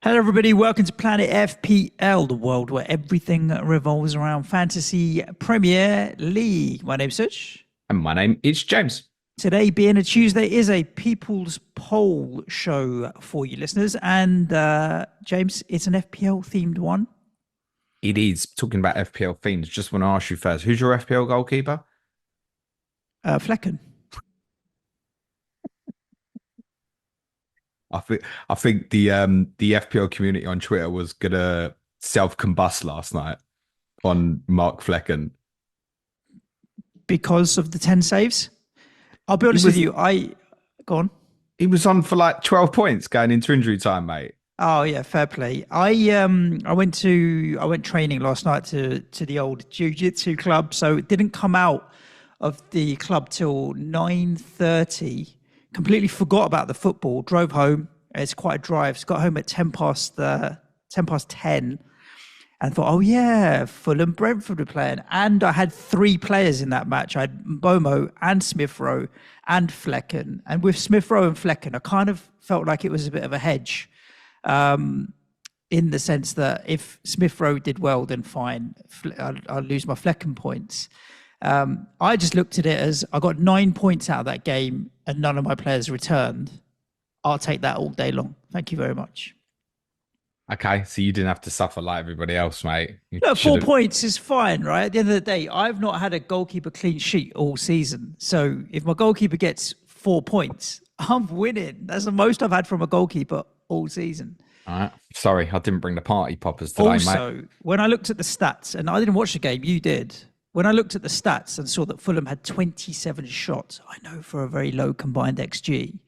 Hello, everybody. Welcome to Planet FPL, the world where everything revolves around Fantasy Premier League. My name's Suj. And my name is James. Today, being a Tuesday, is a People's Poll show for you listeners. And James, it's an FPL themed one. It is. Talking about FPL themes, just want to ask you first, who's your FPL goalkeeper? Flecken. I think the FPL community on Twitter was gonna self-combust last night on Mark Flecken. Because of the 10 saves? I'll be honest with you. Go on. He was on for like 12 points going into injury time, mate. Oh yeah, fair play. I went training last night to the old jiu-jitsu club, so it didn't come out of the club till 9:30. Completely forgot about the football. Drove home. It's quite a drive. Got home at 10 past 10, and thought, oh yeah, Fulham Brentford were playing, and I had three players in that match. I had Bomo and Smith Rowe and Flecken, and with Smith Rowe and Flecken, I kind of felt like it was a bit of a hedge. In the sense that if Smith Rowe did well, then fine, I'll lose my Flecken points. I just looked at it as I got 9 points out of that game and none of my players returned. I'll take that all day long. Thank you very much. Okay, so you didn't have to suffer like everybody else, mate. No, 4 points is fine, right? At the end of the day, I've not had a goalkeeper clean sheet all season. So if my goalkeeper gets 4 points, I'm winning. That's the most I've had from a goalkeeper all season. All right. Sorry, I didn't bring the party poppers today, mate. Also, when I looked at the stats, and I didn't watch the game, you did. When I looked at the stats and saw that Fulham had 27 shots, I know for a very low combined XG,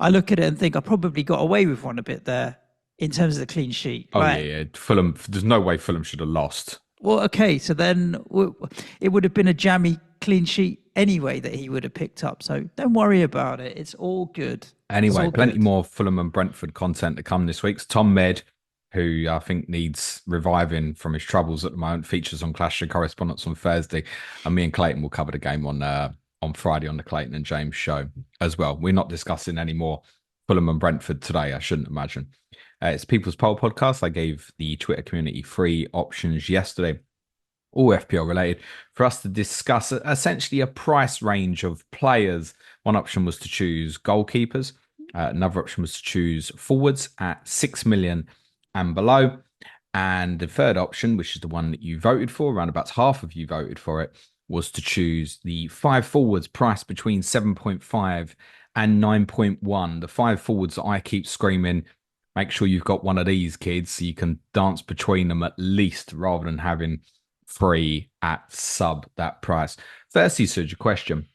I look at it and think I probably got away with one a bit there in terms of the clean sheet. Oh, right? Yeah. Fulham, there's no way Fulham should have lost. Well, okay, so then it would have been a jammy clean sheet anyway that he would have picked up. So don't worry about it. It's all good. Anyway, plenty more Fulham and Brentford content to come this week. Tom Med, who I think needs reviving from his troubles at the moment, features on Clash of Correspondence on Thursday. And me and Clayton will cover the game on Friday on the Clayton and James show as well. We're not discussing any more Fulham and Brentford today, I shouldn't imagine. It's People's Poll podcast. I gave the Twitter community 3 options yesterday, all FPL related, for us to discuss essentially a price range of players. One option was to choose goalkeepers. Another option was to choose forwards at 6 million and below. And the third option, which is the one that you voted for, around about half of you voted for it, was to choose the 5 forwards priced between 7.5 and 9.1. The 5 forwards that I keep screaming, make sure you've got one of these kids so you can dance between them at least, rather than having 3 at sub that price. Firstly, Suj, a question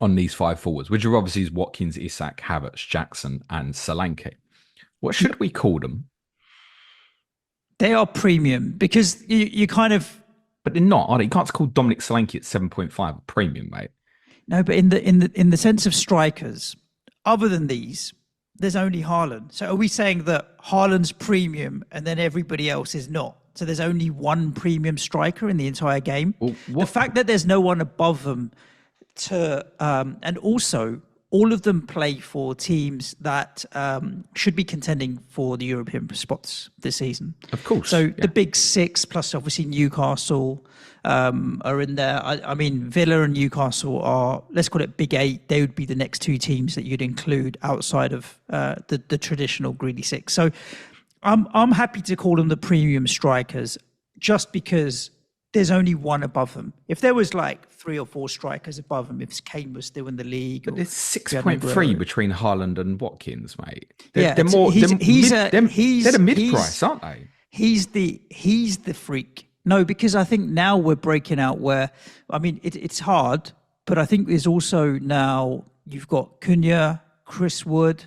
on these 5 forwards, which are obviously Watkins, Isak, Havertz, Jackson, and Solanke. What should we call them? They are premium because you kind of... But they're not, are they? You can't call Dominic Solanke at 7.5 a premium, mate. No, but in the sense of strikers, other than these, there's only Haaland. So are we saying that Haaland's premium and then everybody else is not? So there's only one premium striker in the entire game? Well, the fact that there's no one above them and also all of them play for teams that should be contending for the European spots this season. Of course. So the big 6, plus obviously Newcastle are in there. I mean, Villa and Newcastle are, let's call it big 8. They would be the next 2 teams that you'd include outside of the traditional greedy 6. So I'm happy to call them the premium strikers just because there's only one above them. If there was like 3 or 4 strikers above them, if Kane was still in the league. But there's 6.3 between Haaland and Watkins, mate. They're the mid-price, aren't they? He's the freak. No, because I think now we're breaking out where, I mean, it's hard, but I think there's also now you've got Cunha, Chris Wood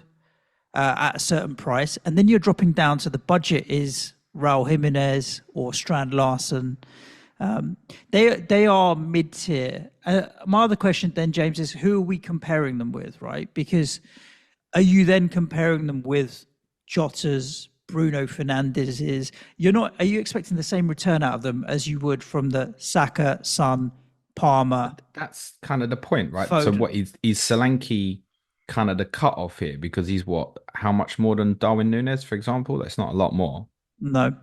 at a certain price, and then you're dropping down to the budget is Raul Jimenez or Strand Larsen. They are mid-tier. My other question then, James, is who are we comparing them with, right? Because are you then comparing them with Jota's, Bruno Fernandes's? Are you expecting the same return out of them as you would from the Saka, Son, Palmer? That's kind of the point, right? Foden. So what is Solanke kind of the cutoff here? Because he's how much more than Darwin Núñez, for example? That's not a lot more. No.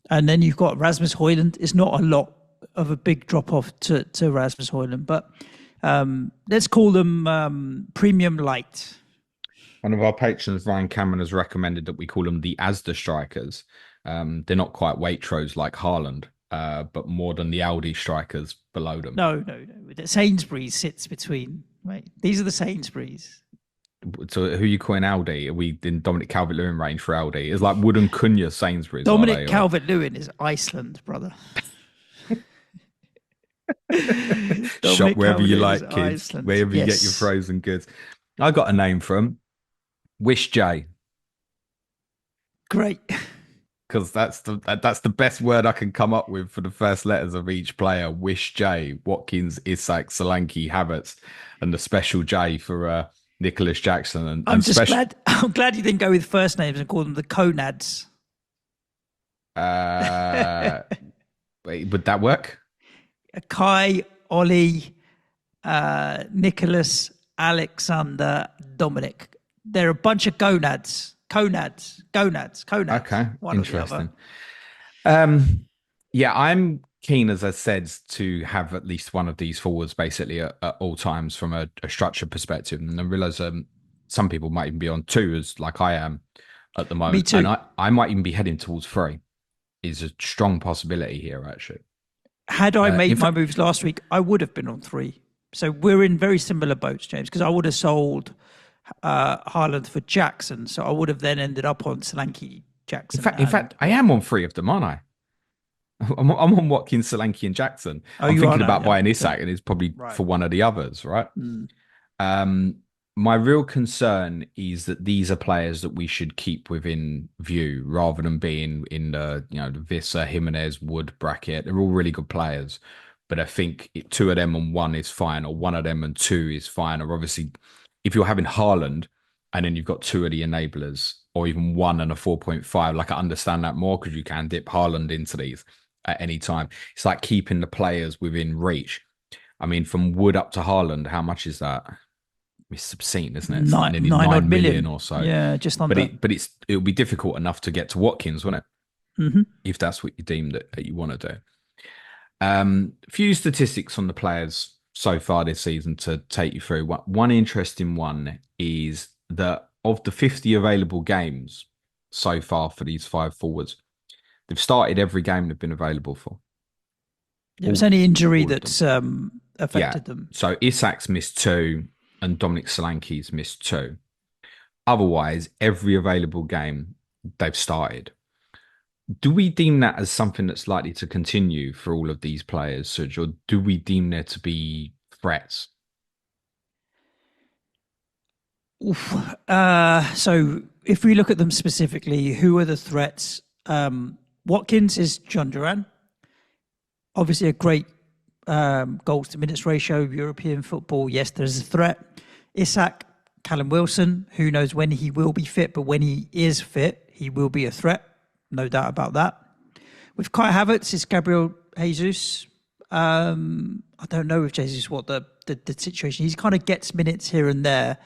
And then you've got Rasmus Højlund. It's not a lot of a big drop off to Rasmus Højlund, but let's call them premium light. One of our patrons, Ryan Cameron, has recommended that we call them the Asda strikers. They're not quite Waitrose like Haaland, but more than the Aldi strikers below them. No. The Sainsbury's sits between. Right, these are the Sainsbury's. So who are you calling Aldi? Are we in Dominic Calvert-Lewin range for Aldi? It's like Wood and Cunha Sainsbury's. Dominic Calvert-Lewin is Iceland, brother. Shop wherever you like, kids. Iceland. Wherever you get your frozen goods. I got a name for him. WishJ. Great. Because that's the best word I can come up with for the first letters of each player. WishJ, Watkins, Isak, Solanke, Havertz, and the special J for Nicolas Jackson. I'm glad you didn't go with first names and call them the Conads. Wait, would that work? Kai, Ollie, Nicholas, Alexander, Dominic. They're a bunch of gonads. Gonads. Okay, interesting. Yeah, I'm keen, as I said, to have at least one of these forwards basically at all times from a structure perspective. And I realise some people might even be on 2, as like I am at the moment. Me too. And I might even be heading towards 3. Is a strong possibility here, actually. Had I made my moves last week, I would have been on 3. So we're in very similar boats, James, because I would have sold Haaland for Jackson. So I would have then ended up on Solanke, Jackson. In fact, I am on 3 of them, aren't I? I'm on Watkins, Solanke, and Jackson. I'm thinking about buying Isak, and it's probably for one of the others, right? My real concern is that these are players that we should keep within view rather than being in the the Visser, Jimenez, Wood bracket. They're all really good players, but I think 2 of them and 1 is fine, or 1 of them and 2 is fine. Or obviously, if you're having Haaland and then you've got 2 of the enablers, or even 1 and a 4.5, like I understand that more because you can dip Haaland into these at any time. It's like keeping the players within reach. I mean, from Wood up to Haaland, how much is that? It's obscene, isn't it? It's nearly 9 million or so. Yeah, just under. But it'll be difficult enough to get to Watkins, won't it? Mm-hmm. If that's what you deem that you want to do. Few statistics on the players so far this season to take you through. One interesting one is that of the 50 available games so far for these 5 forwards, they've started every game they've been available for. It was any injury that's affected them. So Isak's missed 2 and Dominic Solanke's missed 2. Otherwise, every available game they've started. Do we deem that as something that's likely to continue for all of these players, Suj, or do we deem there to be threats? So if we look at them specifically, who are the threats? Watkins is John Duran. Obviously a great goals to minutes ratio, European football. Yes, there's a threat. Isak, Callum Wilson, who knows when he will be fit, but when he is fit, he will be a threat. No doubt about that. With Kai Havertz, it's Gabriel Jesus. I don't know with Jesus what the situation. He kind of gets minutes here and there.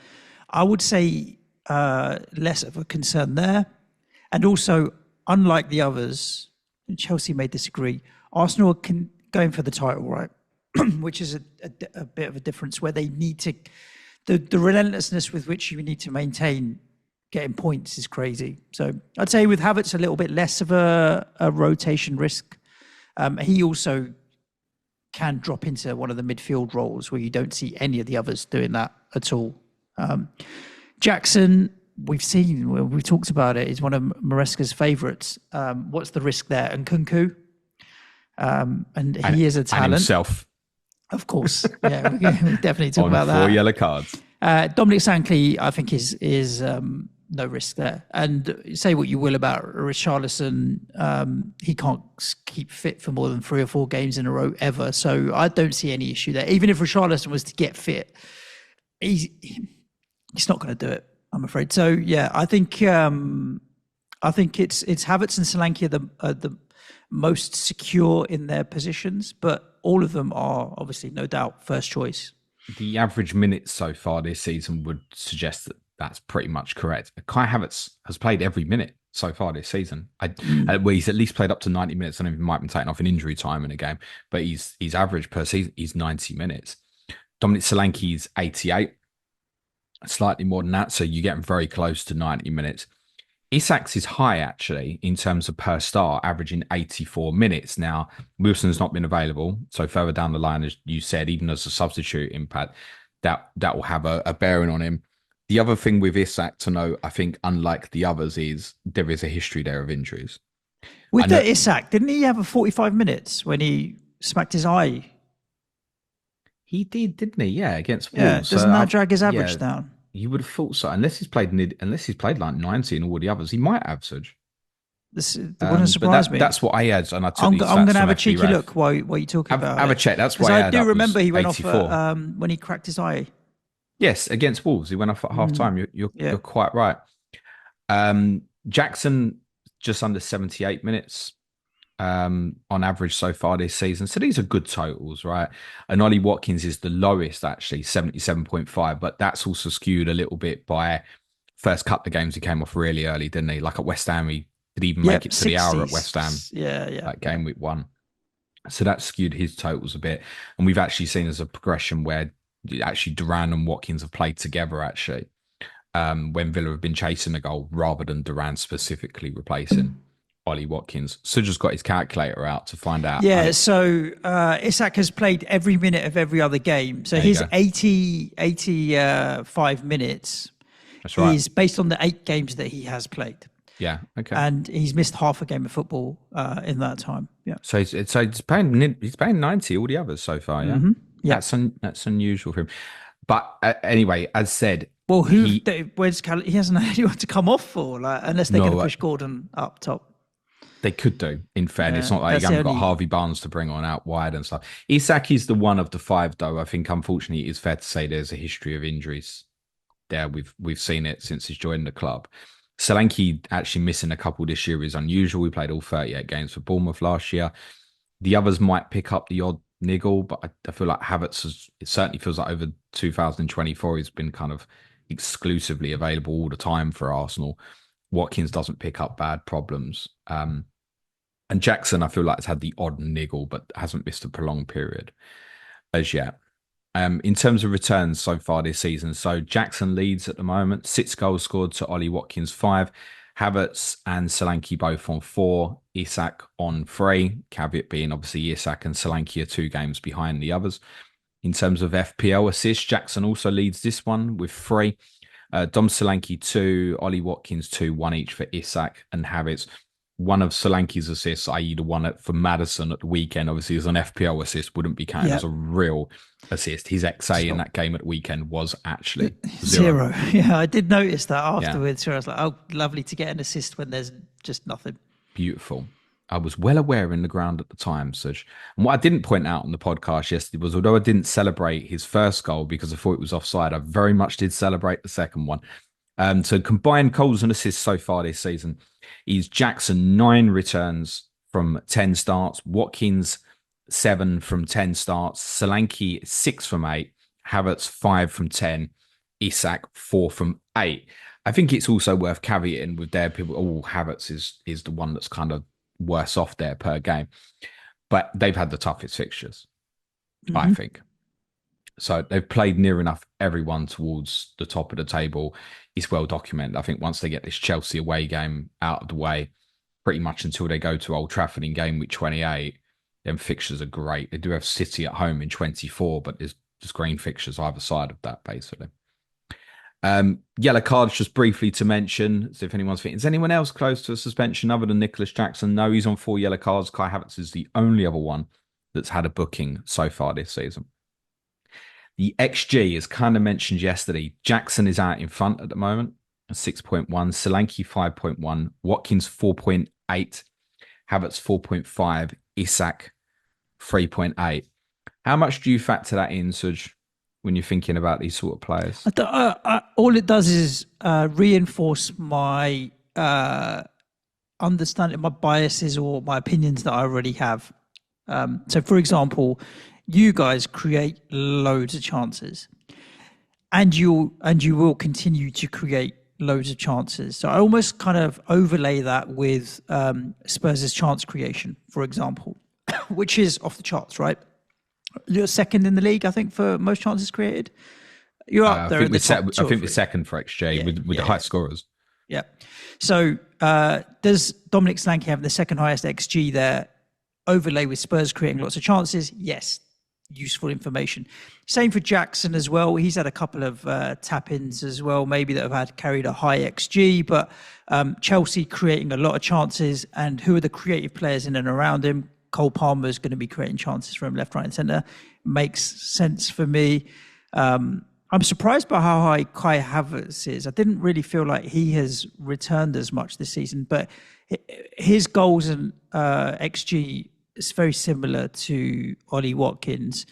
I would say less of a concern there. And also, unlike the others, Chelsea may disagree, Arsenal are going for the title, right? Which is a bit of a difference where they need to... The relentlessness with which you need to maintain getting points is crazy. So I'd say with Havertz, a little bit less of a rotation risk. He also can drop into one of the midfield roles where you don't see any of the others doing that at all. Jackson, we've talked about it, is one of Maresca's favourites. What's the risk there? And Kunku, and he is a talent. And himself. Of course. Yeah, we definitely talk about that. 4 yellow cards. Dominic Solanke, I think, is no risk there. And say what you will about Richarlison, he can't keep fit for more than 3 or 4 games in a row ever. So I don't see any issue there. Even if Richarlison was to get fit, he's not going to do it, I'm afraid. So yeah, I think it's Havertz and Solanke are the most secure in their positions, but all of them are obviously no doubt first choice. the average minutes so far this season would suggest that that's pretty much correct. Kai Havertz has played every minute so far this season. Well, he's at least played up to 90 minutes. I don't know if he might have been taken off in injury time in a game, but he's average per season, he's 90 minutes. Dominic Solanke is 88, slightly more than that. So you're getting very close to 90 minutes. Isak's is high, actually, in terms of per start, averaging 84 minutes. Now, Wilson's not been available. So further down the line, as you said, even as a substitute impact, that will have a bearing on him. The other thing with Isak to note, I think, unlike the others, is there is a history there of injuries. With the Isak, didn't he have a 45 minutes when he smacked his eye? He did, didn't he? Yeah, against Wolves. Yeah, doesn't that drag his average down? You would have thought so, unless he's played like 90 and all the others, he might have Suj. This wouldn't surprise me. That's what I had, and I took. I'm going to have a cheeky look while you're talking about. Have a check. That's why I do remember he went 84. Off when he cracked his eye. Yes, against Wolves, he went off at half time. You're quite right. Jackson just under 78 minutes on average so far this season. So these are good totals, right? And Ollie Watkins is the lowest, actually, 77.5, but that's also skewed a little bit by first couple of games he came off really early, didn't he? Like at West Ham, he did even make it to 60s. The hour at West Ham. Yeah. That game week 1. So that skewed his totals a bit. And we've actually seen as a progression where actually Duran and Watkins have played together, actually, when Villa have been chasing a goal rather than Duran specifically replacing Ollie Watkins. Suj has got his calculator out to find out. Yeah, so Isak has played every minute of every other game. So his 85 minutes is based on the 8 games that he has played. Yeah, okay. And he's missed half a game of football in that time. Yeah. So he's paying 90 all the others so far, yeah? Mm-hmm. Yeah. That's unusual for him. But anyway, as said... Well, he hasn't had anyone to come off for, unless they're going to push Gordon up top. They could do, in fairness. It's not like you haven't got Harvey Barnes to bring on out wide and stuff. Isak is the one of the 5, though. I think, unfortunately, it's fair to say there's a history of injuries there. We've seen it since he's joined the club. Solanke actually missing a couple this year is unusual. We played all 38 games for Bournemouth last year. The others might pick up the odd niggle, but I feel like Havertz it certainly feels like over 2024 he's been kind of exclusively available all the time for Arsenal. Watkins doesn't pick up bad problems. And Jackson, I feel like, has had the odd niggle, but hasn't missed a prolonged period as yet. In terms of returns so far this season, so Jackson leads at the moment, 6 goals scored to Ollie Watkins 5. Havertz and Solanke both on 4, Isak on 3, caveat being obviously Isak and Solanke are 2 games behind the others. In terms of FPL assists, Jackson also leads this one with 3. Dom Solanke 2, Ollie Watkins 2, 1 each for Isak and Havertz. One of Solanke's assists, i.e. the one for Maddison at the weekend, obviously is an FPL assist, wouldn't be counted as a real assist. His XA in that game at the weekend was actually 0. Yeah, I did notice that afterwards. Yeah. I was like, oh, lovely to get an assist when there's just nothing. Beautiful. I was well aware in the ground at the time, Suj. And what I didn't point out on the podcast yesterday was, although I didn't celebrate his first goal because I thought it was offside, I very much did celebrate the second one. So combined goals and assists so far this season is Jackson 9 returns from 10 starts, Watkins 7 from 10 starts, Solanke 6 from 8, Havertz 5 from 10, Isak 4 from 8. I think it's also worth caveating with their people. Havertz is the one that's kind of worse off there per game, but they've had the toughest fixtures, I think. So they've played near enough everyone towards the top of the table. It's well documented. I think once they get this Chelsea away game out of the way, pretty much until they go to Old Trafford in game week 28, then fixtures are great. They do have City at home in 24, but there's green fixtures either side of that, basically. Yellow cards, just briefly to mention, so if anyone's thinking, is anyone else close to a suspension other than Nicolas Jackson? No, he's on 4 yellow cards. Kai Havertz is the only other one that's had a booking so far this season. The XG, as kind of mentioned yesterday, Jackson is out in front at the moment, 6.1, Solanke 5.1, Watkins 4.8, Havertz 4.5, Isak 3.8. How much do you factor that in, Suj, when you're thinking about these sort of players? All it does is reinforce my understanding, my biases or my opinions that I already have. So, for example, You guys create loads of chances, and you will continue to create loads of chances. So I almost kind of overlay that with Spurs' chance creation, for example, which is off the charts, right? You're second in the league, I think, for most chances created. You're up there in the top two I or think we're three. second for XJ Yeah, with the yeah, high yeah. scorers. Yeah. So does Dominic Solanke have the second highest XG there? Overlay with Spurs creating lots of chances? Yes. Useful information. Same for Jackson as well. He's had a couple of tap-ins as well, maybe that have had carried a high XG, but Chelsea creating a lot of chances. And who are the creative players in and around him? Cole Palmer is going to be creating chances from left, right, and centre. Makes sense for me. I'm surprised by how high Kai Havertz is. I didn't really feel like he has returned as much this season, but his goals and XG is very similar to Ollie Watkins.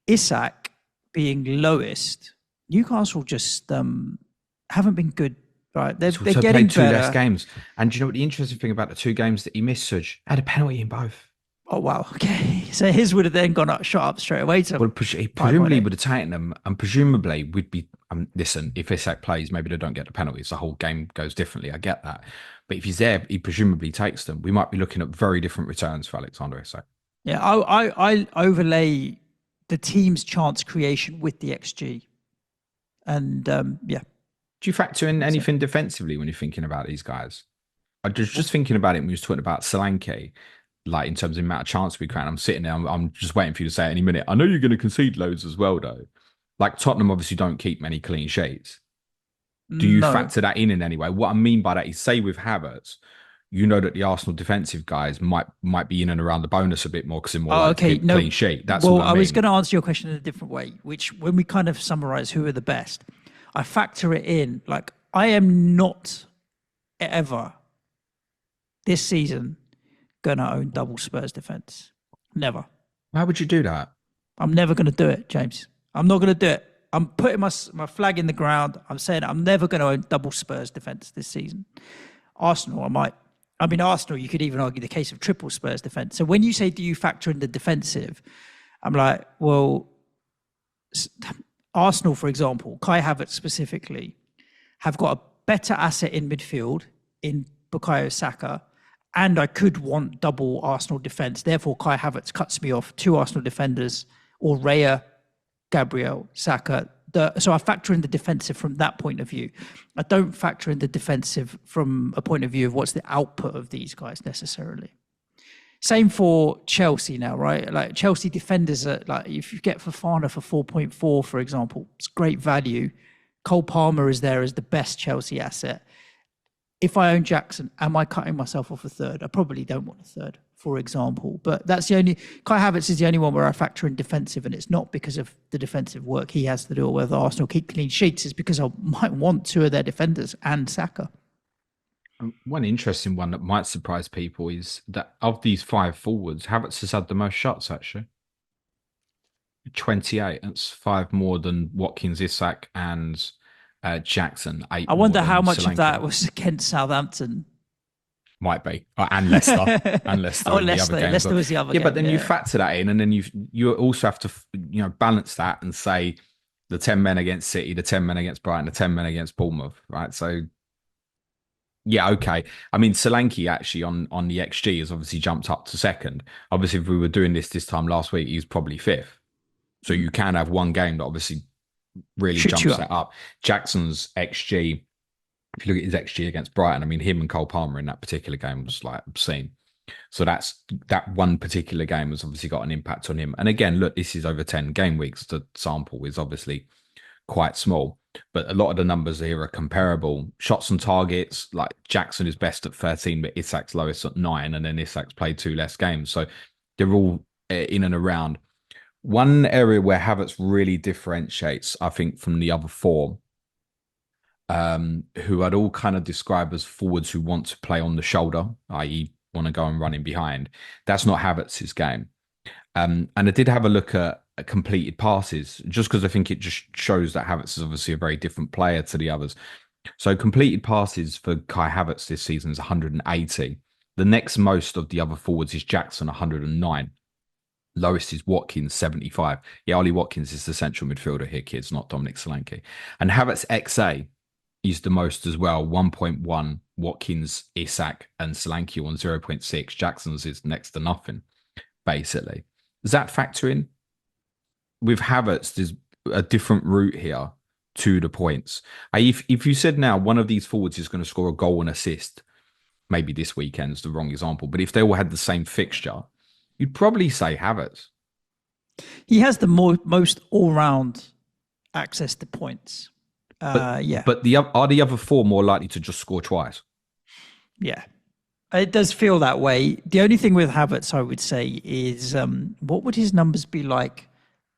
Isak being lowest, Newcastle just haven't been good, right? They're getting played two better. less games. And do you know what the interesting thing about the two games that he missed, Suj? Had a penalty in both. Oh, wow. Okay. So his would have then gone up, shot up straight away to. Well, he presumably would have taken them, and presumably would be. Listen, if Isak plays, maybe they don't get the penalties. The whole game goes differently. I get that, but if he's there, he presumably takes them. We might be looking at very different returns for Alexander Isak. Yeah, I overlay the team's chance creation with the XG, and yeah. Do you factor in anything defensively when you're thinking about these guys? I just thinking about it when you was talking about Solanke. Like in terms of the amount of chance we create, I'm sitting there, I'm just waiting for you to say it any minute. I know you're going to concede loads as well, though. Like Tottenham obviously don't keep many clean sheets. Do you factor that in any way? What I mean by that is, say with Havertz, you know that the Arsenal defensive guys might be in and around the bonus a bit more because they're more clean sheet. That's what I mean. I was going to answer your question in a different way, which when we kind of summarise who are the best, I factor it in. Like I am not ever this season going to own double Spurs defence. Never. Why would you do that? I'm never going to do it, James. I'm not going to do it. I'm putting my flag in the ground. I'm saying I'm never going to own double Spurs defence this season. Arsenal, I might. I mean, Arsenal, you could even argue the case of triple Spurs defence. So when you say, do you factor in the defensive? I'm like, well, Arsenal, for example, Kai Havertz specifically, have got a better asset in midfield in Bukayo Saka, and I could want double Arsenal defence. Therefore, Kai Havertz cuts me off two Arsenal defenders, or Raya, Gabriel, Saka. So I factor in the defensive from that point of view. I don't factor in the defensive from a point of view of what's the output of these guys necessarily. Same for Chelsea now, right? Like Chelsea defenders are like, if you get Fofana for 4.4, for example, it's great value. Cole Palmer is there as the best Chelsea asset. If I own Jackson, am I cutting myself off a third? I probably don't want a third, for example. But that's the only... Kai Havertz is the only one where I factor in defensive, and it's not because of the defensive work he has to do or whether Arsenal keep clean sheets. It's because I might want two of their defenders and Saka. One interesting one that might surprise people is that of these five forwards, Havertz has had the most shots, actually. 28. That's 5 more than Watkins, Isak, and... Jackson. 8 I wonder how much Solanke. of that was against Southampton. Might be, and Leicester, and Leicester. Leicester was the other. Yeah, game, but then you factor that in, and then you also have to balance that and say the 10 men against City, the 10 men against Brighton, the 10 men against Bournemouth, right? So yeah, okay. I mean, Solanke actually on the XG has obviously jumped up to second. Obviously, if we were doing this time last week, he's probably fifth. So you can have one game that obviously really jumps that up. Jackson's XG, if you look at his XG against Brighton, I mean, him and Cole Palmer in that particular game was like obscene. So that one particular game has obviously got an impact on him. And again, look, this is over 10 game weeks. The sample is obviously quite small, but a lot of the numbers here are comparable. Shots on targets, like Jackson is best at 13, but Isak's lowest at 9, and then Isak's played 2 less games. So they're all in and around. One area where Havertz really differentiates, I think, from the other 4, who I'd all kind of describe as forwards who want to play on the shoulder, i.e. want to go and run in behind. That's not Havertz's game. And I did have a look at completed passes, just because I think it just shows that Havertz is obviously a very different player to the others. So completed passes for Kai Havertz this season is 180. The next most of the other forwards is Jackson, 109. Lowest is Watkins, 75. Yeah, Ollie Watkins is the central midfielder here, kids, not Dominic Solanke. And Havertz XA is the most as well, 1.1. Watkins, Isak, and Solanke on 0.6. Jackson's is next to nothing, basically. Does that factor in? With Havertz, there's a different route here to the points. If you said now one of these forwards is going to score a goal and assist, maybe this weekend's the wrong example, but if they all had the same fixture, you'd probably say Havertz. He has the most all-round access to points. But are the other four more likely to just score twice? Yeah, it does feel that way. The only thing with Havertz, I would say, is what would his numbers be like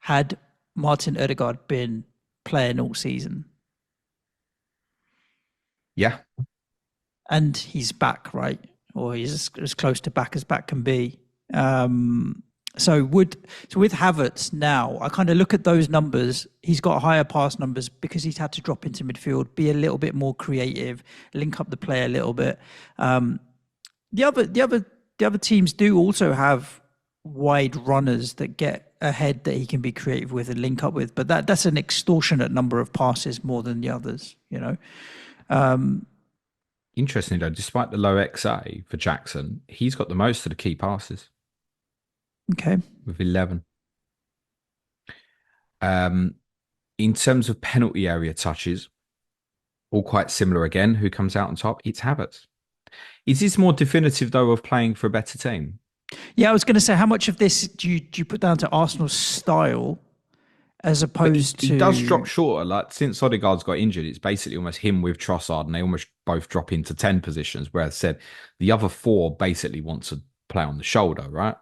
had Martin Ødegaard been playing all season? Yeah. And he's back, right? Or he's as close to back as back can be. So with Havertz now, I kind of look at those numbers. He's got higher pass numbers because he's had to drop into midfield, be a little bit more creative, link up the play a little bit. The other teams do also have wide runners that get ahead that he can be creative with and link up with, but that's an extortionate number of passes more than the others, you know. Interesting though, despite the low XA for Jackson, he's got the most of the key passes. Okay. With 11. In terms of penalty area touches, all quite similar again. Who comes out on top? It's Havertz. Is this more definitive though of playing for a better team? Yeah, I was going to say, how much of this do you put down to Arsenal's style as opposed to... He does drop shorter. Like since Odegaard's got injured, it's basically almost him with Trossard, and they almost both drop into 10 positions. Whereas I said the other four basically want to play on the shoulder, right?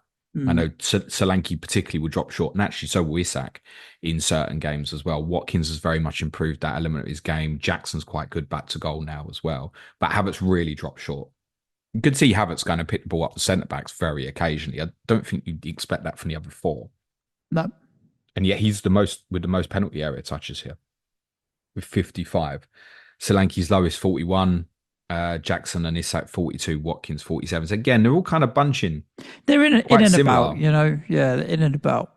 I know Solanke particularly will drop short, and actually so will Isak in certain games as well. Watkins has very much improved that element of his game. Jackson's quite good back to goal now as well. But Havertz really dropped short. You could see Havertz going to pick the ball up the centre-backs very occasionally. I don't think you'd expect that from the other four. No. And yet he's the most with the most penalty area touches here with 55. Solanke's lowest 41. Jackson and Isak 42, Watkins 47. So again, they're all kind of bunching. They're in and similar. about, you know. Yeah, in and about.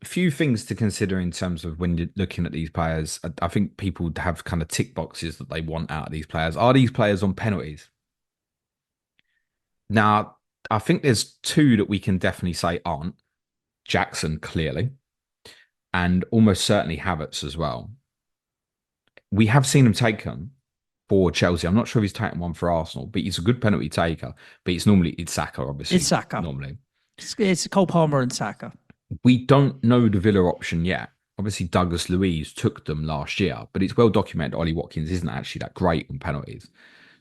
Few things to consider in terms of when you're looking at these players. I think people have kind of tick boxes that they want out of these players. Are these players on penalties? Now, I think there's two that we can definitely say aren't. Jackson, clearly, and almost certainly Havertz as well. We have seen him take them for Chelsea. I'm not sure if he's taken one for Arsenal, but he's a good penalty taker. But it's Saka, obviously. It's Saka. Normally. It's Cole Palmer and Saka. We don't know the Villa option yet. Obviously, Douglas Luiz took them last year, but it's well documented Ollie Watkins isn't actually that great on penalties.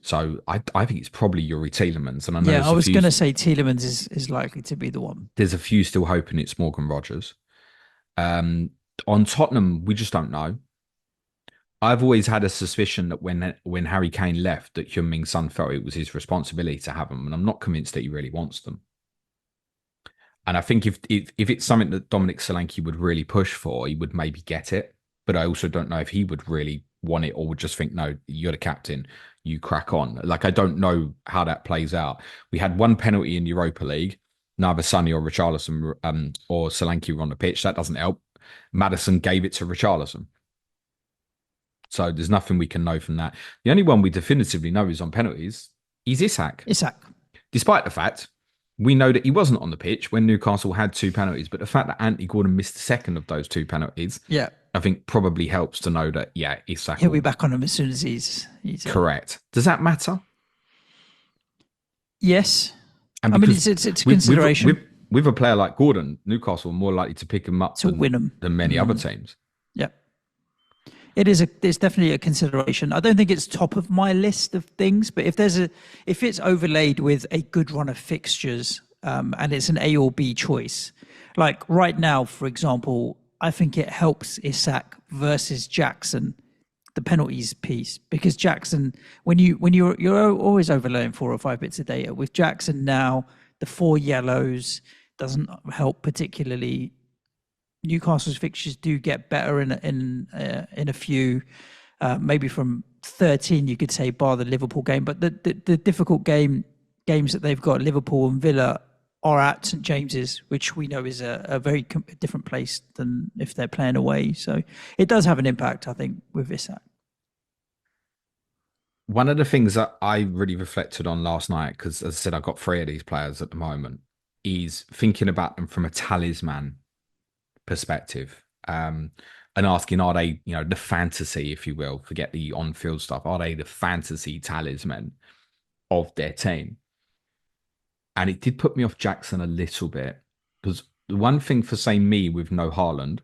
So I think it's probably Yuri Tielemans. And I know I was going to say Tielemans is likely to be the one. There's a few still hoping it's Morgan Rogers. On Tottenham, we just don't know. I've always had a suspicion that when Harry Kane left, that Heung-min Son felt it was his responsibility to have them, and I'm not convinced that he really wants them. And I think if it's something that Dominic Solanke would really push for, he would maybe get it. But I also don't know if he would really want it or would just think, no, you're the captain, you crack on. Like, I don't know how that plays out. We had one penalty in Europa League. Neither Sonny or Richarlison or Solanke were on the pitch. That doesn't help. Maddison gave it to Richarlison. So there's nothing we can know from that. The only one we definitively know is on penalties is Isak. Despite the fact we know that he wasn't on the pitch when Newcastle had two penalties, but the fact that Anthony Gordon missed the second of those two penalties, I think probably helps to know that, Isak... He'll be back on him as soon as he's correct. Does that matter? Yes. And I mean, it's a consideration. With a player like Gordon, Newcastle are more likely to pick him up win him than many other teams. Yeah. It's definitely a consideration. I don't think it's top of my list of things, but if it's overlaid with a good run of fixtures, and it's an A or B choice, like right now, for example, I think it helps Isak versus Jackson, the penalties piece, because Jackson, when you're always overlaying 4 or 5 bits of data. With Jackson now, the 4 yellows doesn't help particularly. Newcastle's fixtures do get better in a few, maybe from 13 you could say, bar the Liverpool game. But the difficult games that they've got, Liverpool and Villa, are at St James's, which we know is a very different place than if they're playing away. So it does have an impact, I think, with Isak. One of the things that I really reflected on last night, because as I said, I've got three of these players at the moment, is thinking about them from a talisman perspective, and asking, are they, the fantasy, if you will, forget the on-field stuff, are they the fantasy talisman of their team? And it did put me off Jackson a little bit, because the one thing for, say, me with no Haaland,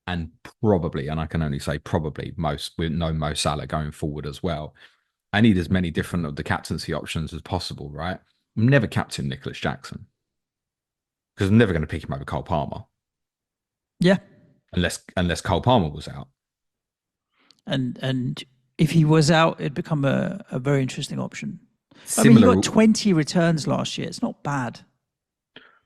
and probably, and I can only say probably, with no Mo Salah going forward as well, I need as many different of the captaincy options as possible, right? I'm never captain Nicolas Jackson, because I'm never going to pick him over Cole Palmer. Yeah. Unless Cole Palmer was out. And if he was out, it'd become a very interesting option. Similar, I mean, he got 20 returns last year. It's not bad.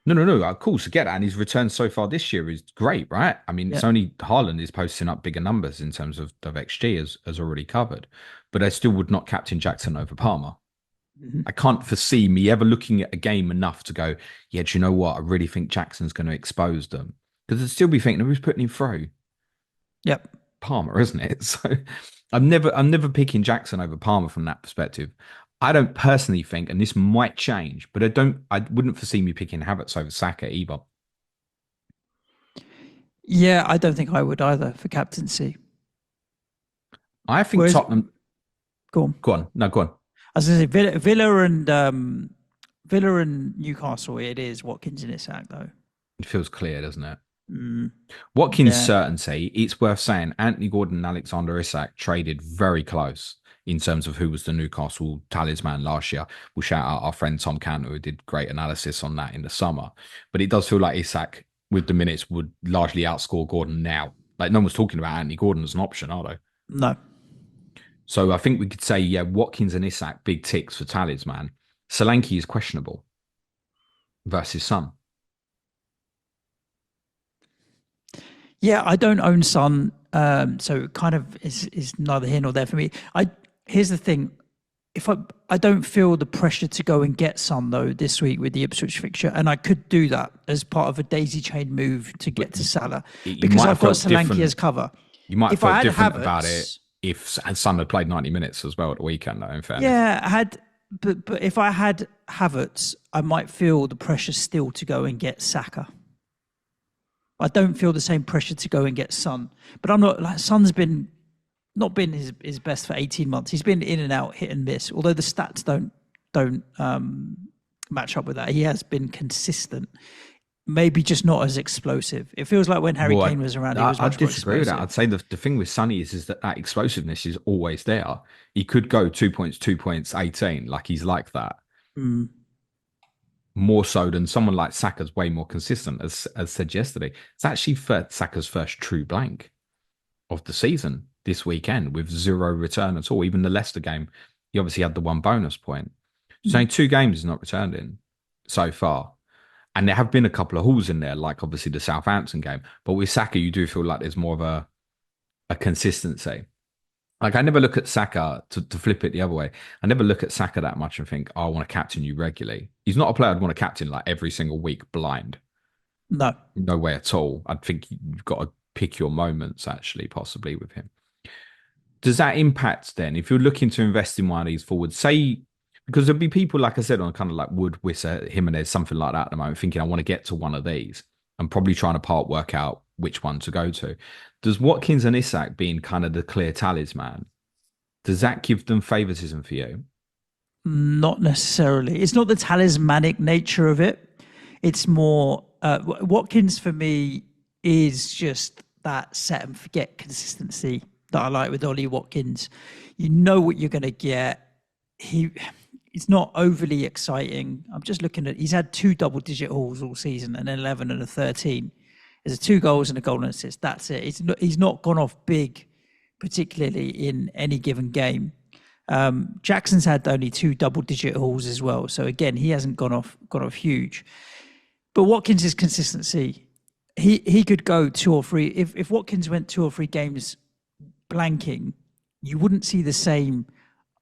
No. Of course, I get that. And his return so far this year is great, right? I mean, It's only Haaland is posting up bigger numbers in terms of XG as already covered. But I still would not captain Jackson over Palmer. Mm-hmm. I can't foresee me ever looking at a game enough to go, yeah, do you know what? I really think Jackson's going to expose them. Because I'd still be thinking, who's putting him through? Yep. Palmer, isn't it? So I'm never picking Jackson over Palmer from that perspective. I don't personally think, and this might change, but I wouldn't foresee me picking Havertz over Saka either. Yeah, I don't think I would either for captaincy. I think Tottenham. Go on. Go on. No, go on. I was going to say Villa and Newcastle. It is Watkins and Isak though. It feels clear, doesn't it? Watkins' certainty. It's worth saying Anthony Gordon and Alexander Isak traded very close in terms of who was the Newcastle talisman last year. We'll shout out our friend Tom Cantor, who did great analysis on that in the summer. But it does feel like Isak, with the minutes, would largely outscore Gordon now. Like, no one's talking about Anthony Gordon as an option, are they? No. So I think we could say, yeah, Watkins and Isak, big ticks for talisman. Solanke is questionable versus Son. Yeah, I don't own Son, so it kind of is neither here nor there for me. Here's the thing: if I don't feel the pressure to go and get Son though this week with the Ipswich fixture, and I could do that as part of a daisy chain move to get to Salah because I've got Solanke as cover. You might feel different about it if Son had played 90 minutes as well at the weekend, though. In fairness, yeah, but if I had Havertz, I might feel the pressure still to go and get Saka. I don't feel the same pressure to go and get Son, but I'm not like Son's not been his best for 18 months. He's been in and out, hit and miss. Although the stats don't match up with that, he has been consistent. Maybe just not as explosive. It feels like when Harry Kane was around, he was much more explosive. I disagree with that. I'd say the thing with Sonny is that explosiveness is always there. He could go 2 points, 18. Like he's like that. More so than someone like Saka's way more consistent, as said yesterday. It's actually Saka's first true blank of the season this weekend with zero return at all. Even the Leicester game, he obviously had the one bonus point. So in 2 games he's not returned in so far. And there have been a couple of hauls in there, like obviously the Southampton game. But with Saka, you do feel like there's more of a consistency. Like I never look at Saka, to flip it the other way, I never look at Saka that much and think, oh, I want to captain you regularly. He's not a player I'd want to captain like every single week blind. No. No way at all. I think you've got to pick your moments actually, possibly with him. Does that impact then, if you're looking to invest in one of these forwards, say, because there'll be people, like I said, on kind of like Wood, Wissa, Jimenez, something like that at the moment, thinking I want to get to one of these. I'm probably trying to work out which one to go to. Does Watkins and Isak being kind of the clear talisman, does that give them favoritism for you? Not necessarily. It's not the talismanic nature of it. It's more, Watkins for me is just that set and forget consistency that I like with Ollie Watkins. You know what you're going to get. It's not overly exciting. I'm just looking at, he's had 2 double-digit hauls all season, an 11 and a 13. There's 2 goals and a goal and assist. That's it. He's not gone off big, particularly in any given game. Jackson's had only 2 double-digit hauls as well. So again, he hasn't gone off huge. But Watkins' consistency, he could go 2 or 3. If Watkins went 2 or 3 games blanking, you wouldn't see the same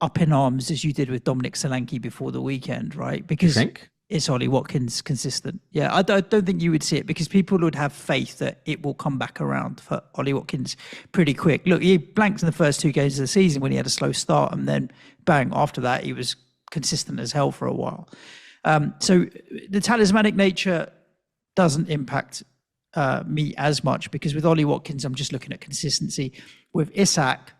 up in arms as you did with Dominic Solanke before the weekend, right? Because you think? is Ollie Watkins consistent? Yeah, I don't think you would see it because people would have faith that it will come back around for Ollie Watkins pretty quick. Look, he blanked in the first 2 games of the season when he had a slow start, and then bang, after that, he was consistent as hell for a while. So the talismanic nature doesn't impact me as much because with Ollie Watkins, I'm just looking at consistency. With Isak,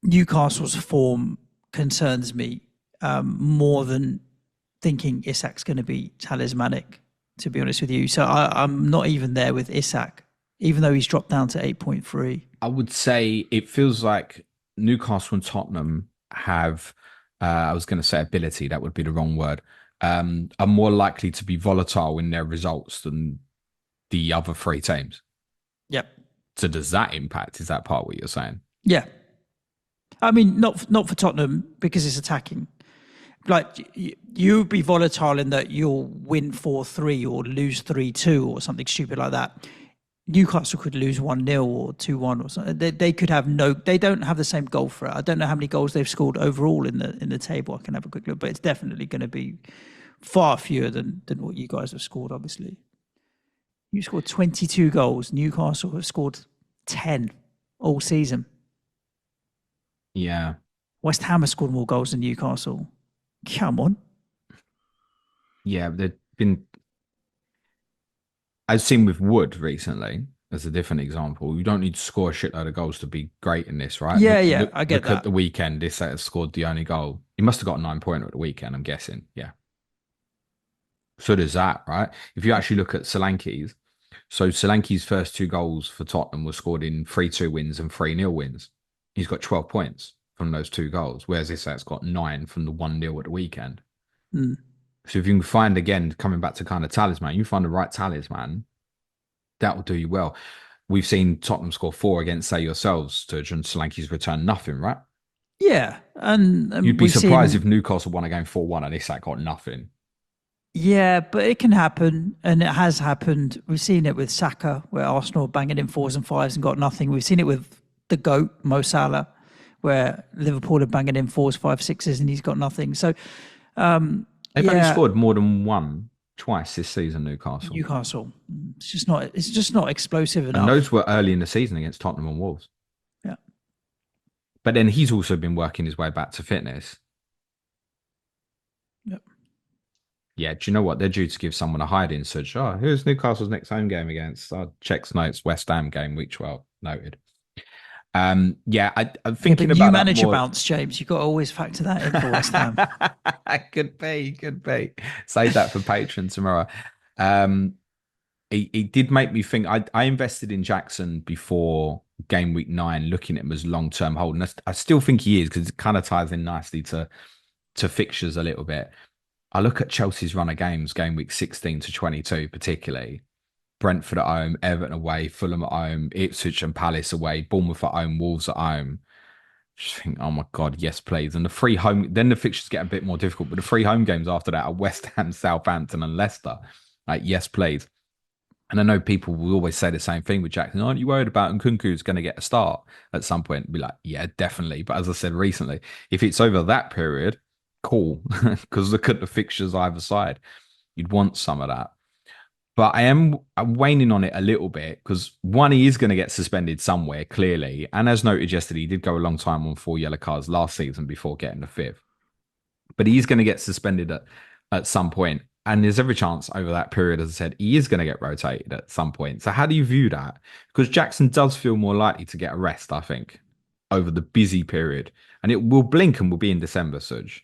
Newcastle's form concerns me more than thinking Isak's going to be talismanic, to be honest with you. So I'm not even there with Isak, even though he's dropped down to 8.3. I would say it feels like Newcastle and Tottenham have, I was going to say ability, that would be the wrong word, are more likely to be volatile in their results than the other three teams. Yep. So does that impact? Is that part what you're saying? Yeah. I mean, not for Tottenham because it's attacking. Like you would be volatile in that you'll win 4-3 or lose 3-2 or something stupid like that. Newcastle could lose 1-0 or 2-1 or something. They could have they don't have the same goal threat. I don't know how many goals they've scored overall in the table. I can have a quick look, but it's definitely going to be far fewer than what you guys have scored, obviously. You scored 22 goals. Newcastle have scored 10 all season. Yeah. West Ham has scored more goals than Newcastle. Come on. Yeah, they've been. I've seen with Wood recently as a different example. You don't need to score a shitload of goals to be great in this, right? Yeah, I get look that. At the weekend, this has scored the only goal. He must have got a 9-pointer at the weekend, I'm guessing. Yeah. So does that, right? If you actually look at Solanke's, so Solanke's first 2 goals for Tottenham were scored in 3-2 wins and 3-0 wins. He's got 12 points from those 2 goals, whereas Isak's got 9 from the 1-0 at the weekend. Mm. So if you can find, again, coming back to kind of talisman, you find the right talisman, that will do you well. We've seen Tottenham score 4 against, say, yourselves, Suj, and Solanke's returned nothing, right? Yeah. And you'd be surprised if Newcastle won a game 4-1 and Isak got nothing. Yeah, but it can happen, and it has happened. We've seen it with Saka, where Arsenal are banging in 4s and 5s and got nothing. We've seen it with the GOAT, Mo Salah, where Liverpool are banging in 4s, 5s, 6s, and he's got nothing. So they've only scored more than twice this season, Newcastle. It's just not explosive enough. And those were early in the season against Tottenham and Wolves. Yeah. But then he's also been working his way back to fitness. Yep. Yeah, do you know what? They're due to give someone a hiding Suj. Oh, who's Newcastle's next home game against? Checks notes, West Ham game, week 12. Noted. I'm thinking about new that manager more. Bounce, James. You've got to always factor that in for West Ham. Could be. Save that for Patreon tomorrow. He did make me think. I invested in Jackson before game week 9, looking at him as long-term hold. And I still think he is because it kind of ties in nicely to fixtures a little bit. I look at Chelsea's run of games, game week 16 to 22, particularly. Brentford at home, Everton away, Fulham at home, Ipswich and Palace away, Bournemouth at home, Wolves at home. Just think, oh my God, yes, please. And then the fixtures get a bit more difficult, but the 3 home games after that are West Ham, Southampton and Leicester. Like, yes, please. And I know people will always say the same thing with Jackson. Aren't you worried about Nkunku's going to get a start at some point? Be like, yeah, definitely. But as I said recently, if it's over that period, cool. Because look at the fixtures either side. You'd want some of that. But I'm waning on it a little bit because, one, he is going to get suspended somewhere, clearly. And as noted yesterday, he did go a long time on 4 yellow cards last season before getting the 5th. But he's going to get suspended at some point. And there's every chance over that period, as I said, he is going to get rotated at some point. So how do you view that? Because Jackson does feel more likely to get a rest, I think, over the busy period. And it will blink and will be in December, Suj.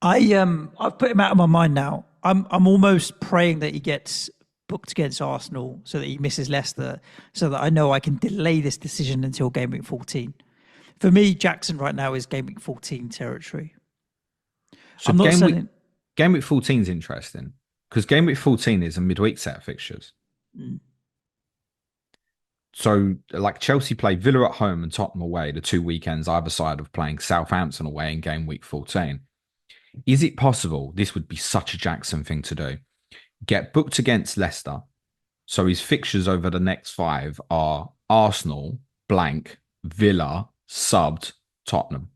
I've put him out of my mind now. I'm almost praying that he gets booked against Arsenal so that he misses Leicester, so that I know I can delay this decision until game week 14. For me, Jackson right now is game week 14 territory. So game week 14 is interesting because game week 14 is a midweek set of fixtures. Mm. So, like, Chelsea play Villa at home and Tottenham away, the 2 weekends either side of playing Southampton away in game week 14. Is it possible, this would be such a Jackson thing to do, get booked against Leicester, so his fixtures over the next 5 are Arsenal, blank, Villa, subbed, Tottenham?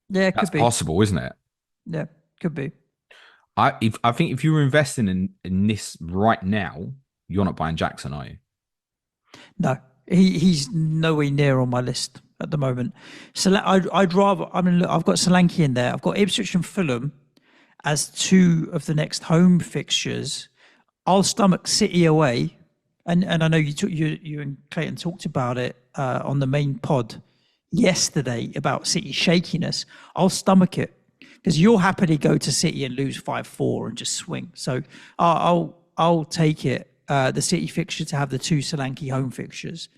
Yeah, it That's could be. possible, isn't it? Yeah, could be. I think if you were investing in this right now, you're not buying Jackson, are you? No, he's nowhere near on my list at the moment. So I'd rather. I mean, look, I've got Solanke in there. I've got Ipswich and Fulham as two of the next home fixtures. I'll stomach City away, and I know you and Clayton talked about it on the main pod yesterday about City shakiness. I'll stomach it because you'll happily go to City and lose 5-4 and just swing. So I'll take it. The City fixture to have the two Solanke home fixtures.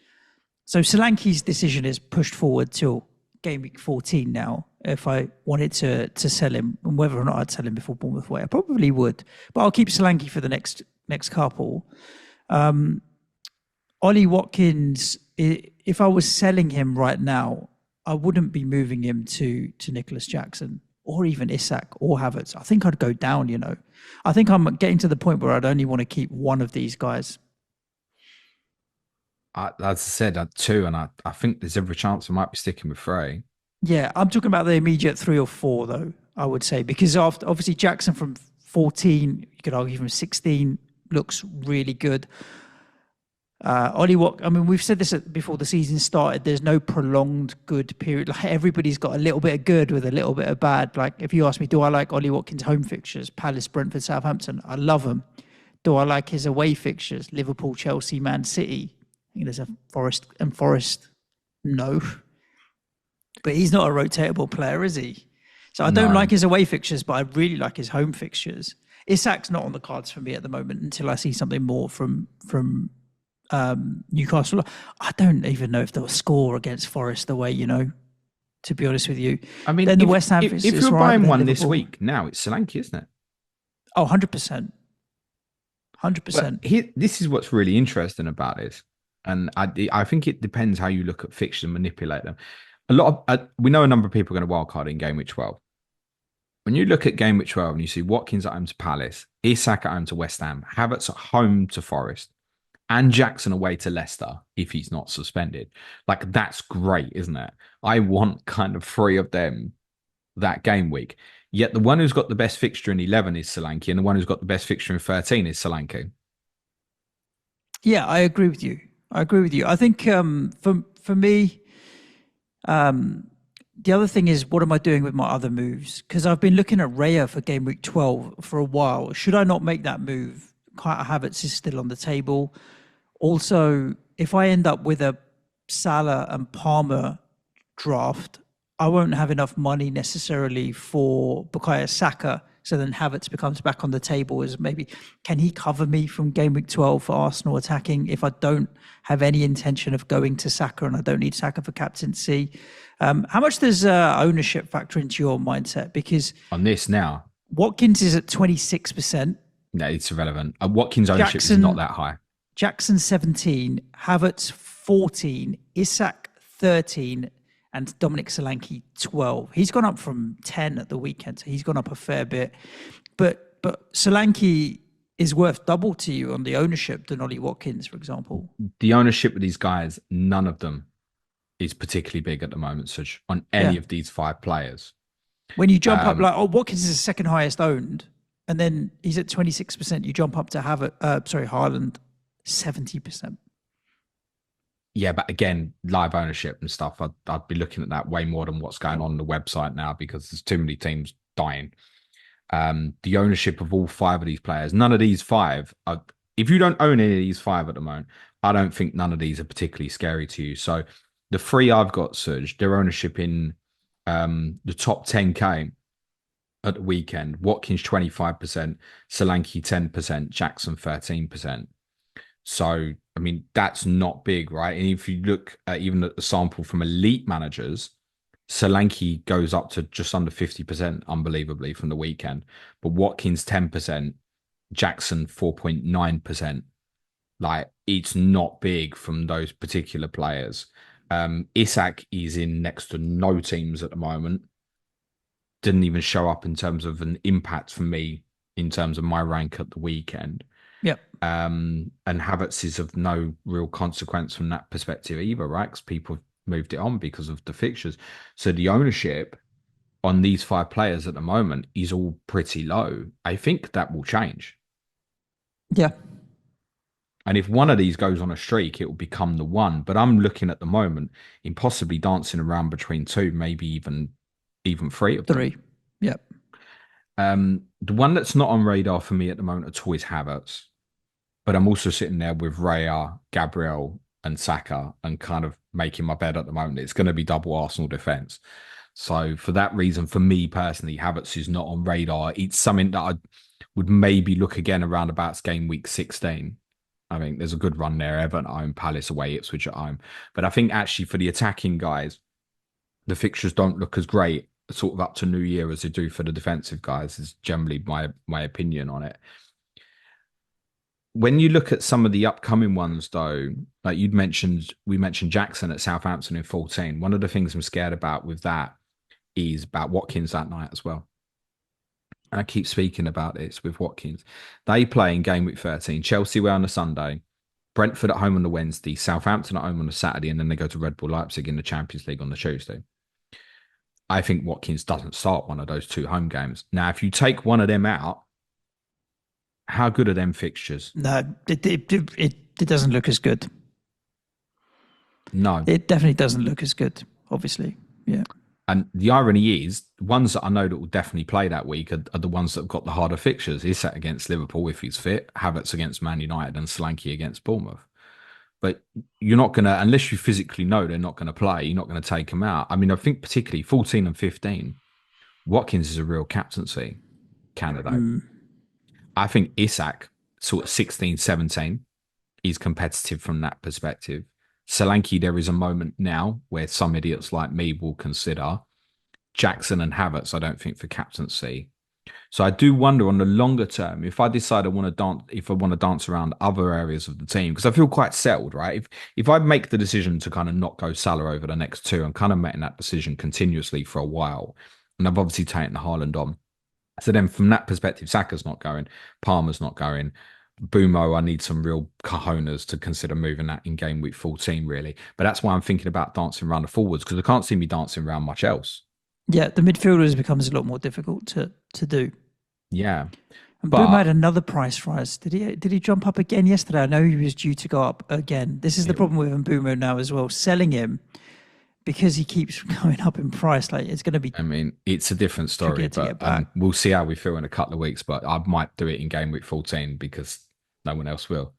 So Solanke's decision is pushed forward till game week 14 now. If I wanted to sell him, and whether or not I'd sell him before Bournemouth away, I probably would. But I'll keep Solanke for the next couple. Ollie Watkins, if I was selling him right now, I wouldn't be moving him to Nicolas Jackson or even Isak or Havertz. I think I'd go down, you know. I think I'm getting to the point where I'd only want to keep one of these guys. As I said, I had two, and I think there's every chance I might be sticking with three. Yeah, I'm talking about the immediate 3 or 4, though, I would say, because after, obviously Jackson from 14, you could argue from 16, looks really good. I mean, we've said this before the season started. There's no prolonged good period. Like everybody's got a little bit of good with a little bit of bad. Like if you ask me, do I like Ollie Watkins' home fixtures? Palace, Brentford, Southampton. I love them. Do I like his away fixtures? Liverpool, Chelsea, Man City. I think there's a Forest. No, but he's not a rotatable player, is he? So I don't No. like his away fixtures, but I really like his home fixtures. Isak's not on the cards for me at the moment until I see something more from Newcastle. I don't even know if they'll score against Forest away, you know, to be honest with you. I mean, Then the West Ham if is you're right, buying then one this Liverpool. week, now it's Solanke, isn't it? Oh, 100%. But 100%. this is what's really interesting about this, and I think it depends how you look at fixtures and manipulate them. A lot of we know a number of people are going to wildcard in game week 12. When you look at game week 12 and you see Watkins at home to Palace, Isak at home to West Ham, Havertz at home to Forest, and Jackson away to Leicester if he's not suspended, like that's great, isn't it? I want kind of three of them that game week. Yet the one who's got the best fixture in 11 is Solanke, and the one who's got the best fixture in 13 is Solanke. Yeah, I agree with you. I agree with you. I think for me, the other thing is, what am I doing with my other moves? Because I've been looking at Raya for game week 12 for a while. Should I not make that move? Kai Havertz is still on the table. Also, if I end up with a Salah and Palmer draft, I won't have enough money necessarily for Bukayo Saka. So then Havertz becomes back on the table as maybe, can he cover me from game week 12 for Arsenal attacking if I don't have any intention of going to Saka and I don't need Saka for captaincy? How much does ownership factor into your mindset? Because On this now, Watkins is at 26%. no, it's irrelevant. Watkins' ownership is not Jackson, that high. Jackson 17, Havertz 14, Isak 13, and Dominic Solanke 12. He's gone up from 10 at the weekend, so he's gone up a fair bit. But Solanke is worth double to you on the ownership than Ollie Watkins, for example. The ownership of these guys, none of them is particularly big at the moment, Suj, on any Yeah. of these five players. When you jump up, like, Watkins is the second highest owned, and then he's at 26%. You jump up to Haaland, 70%. Yeah, but again, live ownership and stuff, I'd be looking at that way more than what's going on the website now because there's too many teams dying. The ownership of all five of these players, none of these five are, if you don't own any of these five at the moment, I don't think none of these are particularly scary to you. So the three I've got, Suj, their ownership in the top 10K at the weekend: Watkins 25%, Solanke 10%, Jackson 13%. So, I mean, that's not big, right? And if you look at even at the sample from elite managers, Solanke goes up to just under 50%, unbelievably, from the weekend. But Watkins 10%, Jackson 4.9%. Like, it's not big from those particular players. Isak is in next to no teams at the moment. Didn't even show up in terms of an impact for me in terms of my rank at the weekend. Yep. And Havertz is of no real consequence from that perspective either, right? Because people have moved it on because of the fixtures. So the ownership on these 5 players at the moment is all pretty low. I think that will change. Yeah. And if one of these goes on a streak, it will become the one. But I'm looking at the moment in possibly dancing around between 2, maybe even 3 of them. 3. Yep. The one that's not on radar for me at the moment at all is Havertz. But I'm also sitting there with Raya, Gabriel, and Saka and kind of making my bed at the moment. It's going to be double Arsenal defence. So for that reason, for me personally, Havertz is not on radar. It's something that I would maybe look again around about game week 16. I mean, there's a good run there. Everton at home, Palace away, Ipswich at home. But I think actually for the attacking guys, the fixtures don't look as great sort of up to New Year as they do for the defensive guys, is generally my opinion on it. When you look at some of the upcoming ones, though, like we mentioned Jackson at Southampton in 14. One of the things I'm scared about with that is about Watkins that night as well. And I keep speaking about this with Watkins. They play in game week 13. Chelsea away on the Sunday, Brentford at home on the Wednesday, Southampton at home on the Saturday, and then they go to Red Bull Leipzig in the Champions League on the Tuesday. I think Watkins doesn't start one of those 2 home games. Now, if you take one of them out, how good are them fixtures? No, it doesn't look as good. No. It definitely doesn't look as good, obviously. Yeah. And the irony is, the ones that I know that will definitely play that week are the ones that have got the harder fixtures. Isak against Liverpool if he's fit, Havertz against Man United, and Solanke against Bournemouth. But you're not going to, unless you physically know they're not going to play, you're not going to take them out. I mean, I think particularly 14 and 15, Watkins is a real captaincy candidate. I think Isak, sort of 16, 17, is competitive from that perspective. Solanke, there is a moment now where some idiots like me will consider. Jackson and Havertz, I don't think for captaincy. So I do wonder on the longer term, if I decide I want to dance around other areas of the team, because I feel quite settled, right? If I make the decision to kind of not go Salah over the next 2, I'm kind of making that decision continuously for a while. And I've obviously taken Haaland on. So then from that perspective, Saka's not going, Palmer's not going. Bumo, I need some real cojones to consider moving that in game week 14, really. But that's why I'm thinking about dancing around the forwards, because I can't see me dancing around much else. Yeah, the midfielders becomes a lot more difficult to do. Yeah. And Bumo had another price rise. Did he jump up again yesterday? I know he was due to go up again. This is the problem with Bumo now as well. Selling him because he keeps going up in price. Like it's going to be. I mean, it's a different story, but we'll see how we feel in a couple of weeks. But I might do it in game week 14 because no one else will,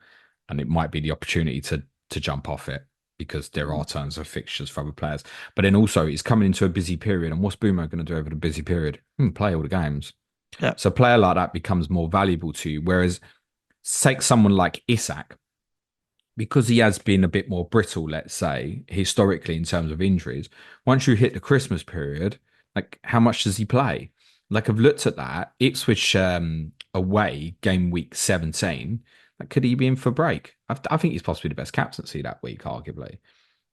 and it might be the opportunity to jump off it because there are tons of fixtures for other players. But then also, it's coming into a busy period, and what's Bumo going to do over the busy period? Play all the games. Yeah. So a player like that becomes more valuable to you. Whereas, take someone like Isak, because he has been a bit more brittle, let's say, historically in terms of injuries, once you hit the Christmas period, like how much does he play? Like I've looked at that, Ipswich away, game week 17, like, could he be in for break? I think he's possibly the best captaincy that week, arguably.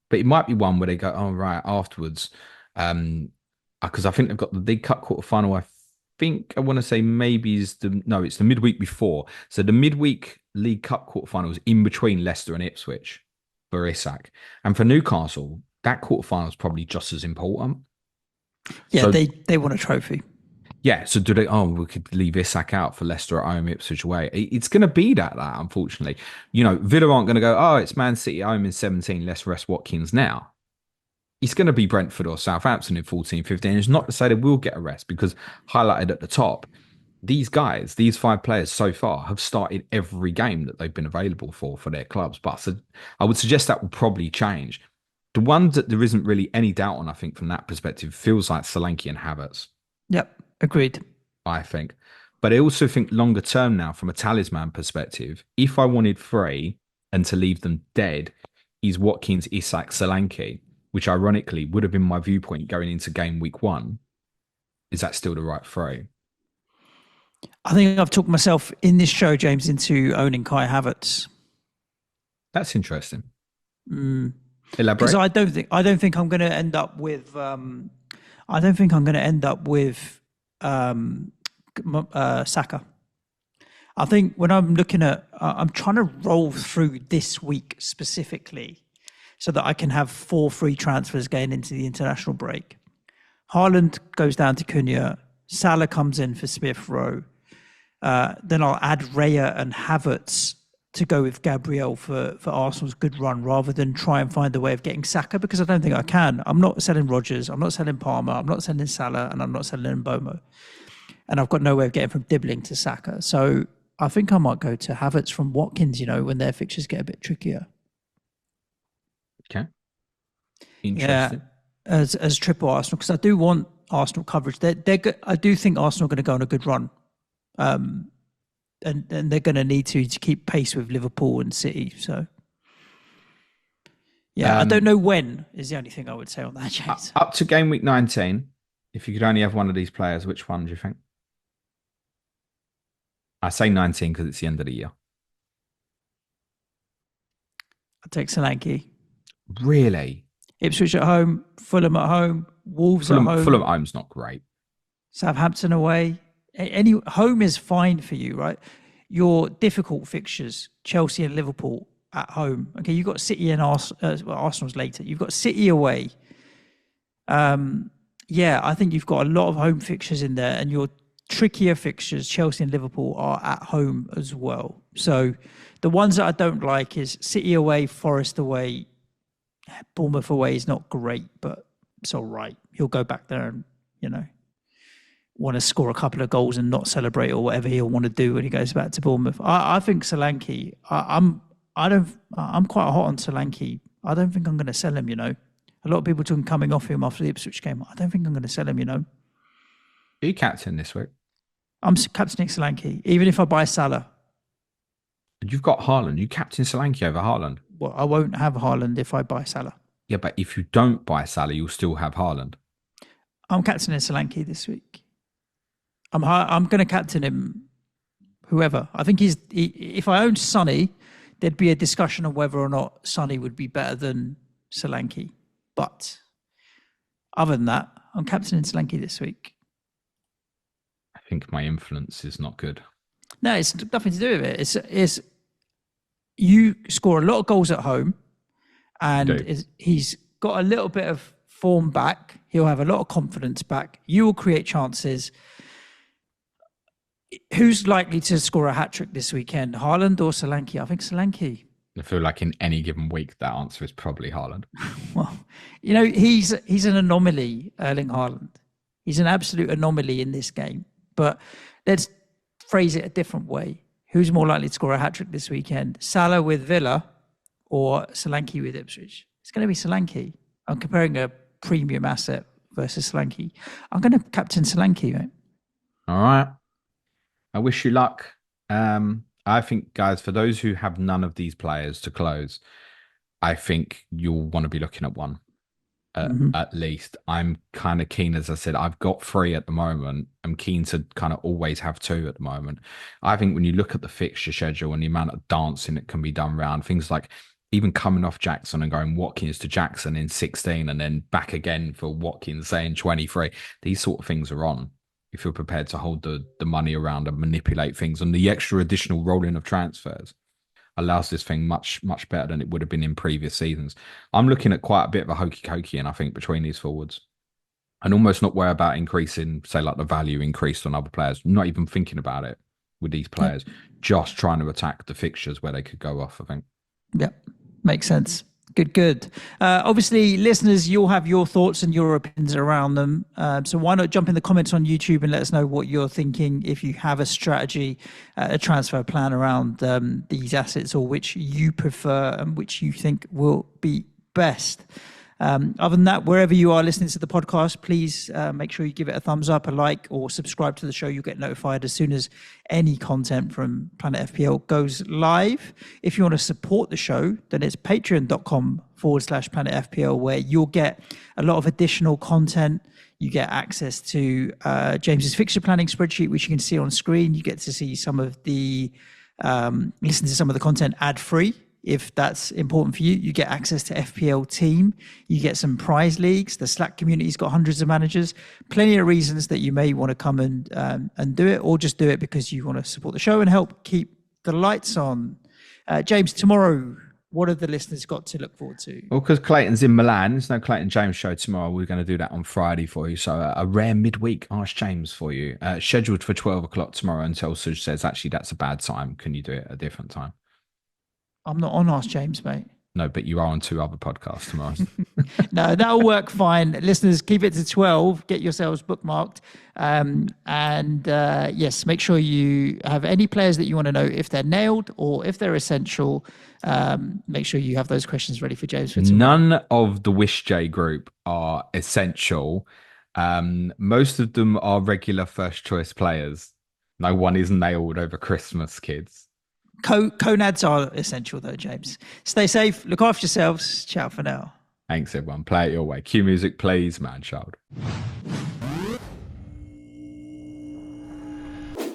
But it might be one where they go, oh, right, afterwards, because I think they've got the League Cup quarterfinal, I want to say maybe it's the midweek before. So the midweek League Cup quarterfinal is in between Leicester and Ipswich for Isak. And for Newcastle, that quarterfinal is probably just as important. Yeah, so, they want a trophy. Yeah, so do they, we could leave Isak out for Leicester at home, Ipswich away. It's going to be that, unfortunately. You know, Villa aren't going to go, it's Man City at home in 17, let's rest Watkins now. It's going to be Brentford or Southampton in 14, 15. It's not to say they will get a rest because highlighted at the top, these guys, these 5 players so far have started every game that they've been available for their clubs. But I would suggest that will probably change. The ones that there isn't really any doubt on, I think, from that perspective, feels like Solanke and Havertz. Yep, agreed. I think. But I also think longer term now, from a talisman perspective, if I wanted 3 and to leave them dead, is Watkins, Isak, Solanke, which ironically would have been my viewpoint going into game week 1. Is that still the right 3? I think I've talked myself in this show, James, into owning Kai Havertz. That's interesting. Elaborate. Because I don't think I'm going to end up with. I don't think I'm going to end up with Saka. I think when I'm looking at, I'm trying to roll through this week specifically, so that I can have 4 free transfers going into the international break. Haaland goes down to Cunha. Salah comes in for Smith Rowe. Then I'll add Raya and Havertz to go with Gabriel for Arsenal's good run, rather than try and find a way of getting Saka, because I don't think I can. I'm not selling Rodgers, I'm not selling Palmer, I'm not selling Salah, and I'm not selling Mbomo. And I've got no way of getting from Dibbling to Saka. So I think I might go to Havertz from Watkins, when their fixtures get a bit trickier. Okay. Interesting. Yeah, as triple Arsenal, because I do want Arsenal coverage. I do think Arsenal are going to go on a good run. And they're going to need to keep pace with Liverpool and City. So, yeah, I don't know when is the only thing I would say on that, James. Up to game week 19, if you could only have one of these players, which one do you think? I say 19 because it's the end of the year. I'll take Solanke. Really? Ipswich at home, Fulham at home, Wolves at home. Fulham at home's not great. Southampton away. Any home is fine for you, right? Your difficult fixtures, Chelsea and Liverpool at home. Okay, you've got City and Arsenal's later. You've got City away. I think you've got a lot of home fixtures in there, and your trickier fixtures, Chelsea and Liverpool, are at home as well. So the ones that I don't like is City away, Forest away, Bournemouth away is not great, but it's all right. He'll go back there and, want to score a couple of goals and not celebrate, or whatever he'll want to do when he goes back to Bournemouth. I think Solanke, I'm quite hot on Solanke. I don't think I'm going to sell him, A lot of people talking coming off him after the Ipswich game. I don't think I'm going to sell him, Are you captain this week? I'm captaining Solanke, even if I buy Salah. You've got Haaland. You captain Solanke over Haaland. Well, I won't have Haaland if I buy Salah. Yeah, but if you don't buy Salah, you'll still have Haaland. I'm captaining Solanke this week. I'm going to captain him, whoever. I think if I owned Sonny, there'd be a discussion on whether or not Sonny would be better than Solanke. But other than that, I'm captaining Solanke this week. I think my influence is not good. No, it's nothing to do with it. It's you score a lot of goals at home, and he's got a little bit of form back. He'll have a lot of confidence back. You will create chances. Who's likely to score a hat-trick this weekend, Haaland or Solanke? I think Solanke. I feel like in any given week, that answer is probably Haaland. Well, he's an anomaly, Erling Haaland. He's an absolute anomaly in this game. But let's phrase it a different way. Who's more likely to score a hat-trick this weekend? Salah with Villa or Solanke with Ipswich? It's going to be Solanke. I'm comparing a premium asset versus Solanke. I'm going to captain Solanke, mate. All right. I wish you luck. I think, guys, for those who have none of these players to close, I think you'll want to be looking at one at least. I'm kind of keen, as I said, I've got 3 at the moment. I'm keen to kind of always have 2 at the moment. I think when you look at the fixture schedule and the amount of dancing that can be done around, things like even coming off Jackson and going Watkins to Jackson in 16 and then back again for Watkins, say, in 23, these sort of things are on. If you're prepared to hold the money around and manipulate things, and the extra additional rolling of transfers allows this thing much, much better than it would have been in previous seasons. I'm looking at quite a bit of a hokey-cokey, and I think between these forwards, and almost not worry about increasing, say, like the value increased on other players. Not even thinking about it with these players, just trying to attack the fixtures where they could go off, I think. Yep, makes sense. Good. Obviously, listeners, you'll have your thoughts and your opinions around them. So why not jump in the comments on YouTube and let us know what you're thinking, if you have a strategy, a transfer plan around these assets, or which you prefer and which you think will be best. Other than that, wherever you are listening to the podcast, please make sure you give it a thumbs up, a like, or subscribe to the show. You'll get notified as soon as any content from Planet FPL goes live. If you want to support the show, then it's patreon.com/Planet FPL, where you'll get a lot of additional content. You get access to James's fixture planning spreadsheet, which you can see on screen. You get to see some of the, listen to some of the content ad-free. If that's important for you, you get access to FPL Team. You get some prize leagues. The Slack community's got hundreds of managers. Plenty of reasons that you may want to come and do it, or just do it because you want to support the show and help keep the lights on. James, tomorrow, what have the listeners got to look forward to? Well, because Clayton's in Milan, there's no Clayton James show tomorrow. We're going to do that on Friday for you. So a rare midweek Ask James for you. Scheduled for 12 o'clock tomorrow until Suj says, actually, that's a bad time. Can you do it at a different time? I'm not on Ask James, mate. No, but you are on 2 other podcasts tomorrow. No, that'll work fine. Listeners, keep it to 12. Get yourselves bookmarked. Yes, make sure you have any players that you want to know if they're nailed or if they're essential. Make sure you have those questions ready for James for tomorrow. None of the WishJ group are essential. Most of them are regular first choice players. No one is nailed over Christmas, kids. Conads are essential, though, James. Stay safe. Look after yourselves. Ciao for now. Thanks, everyone. Play it your way. Cue music, please, man child.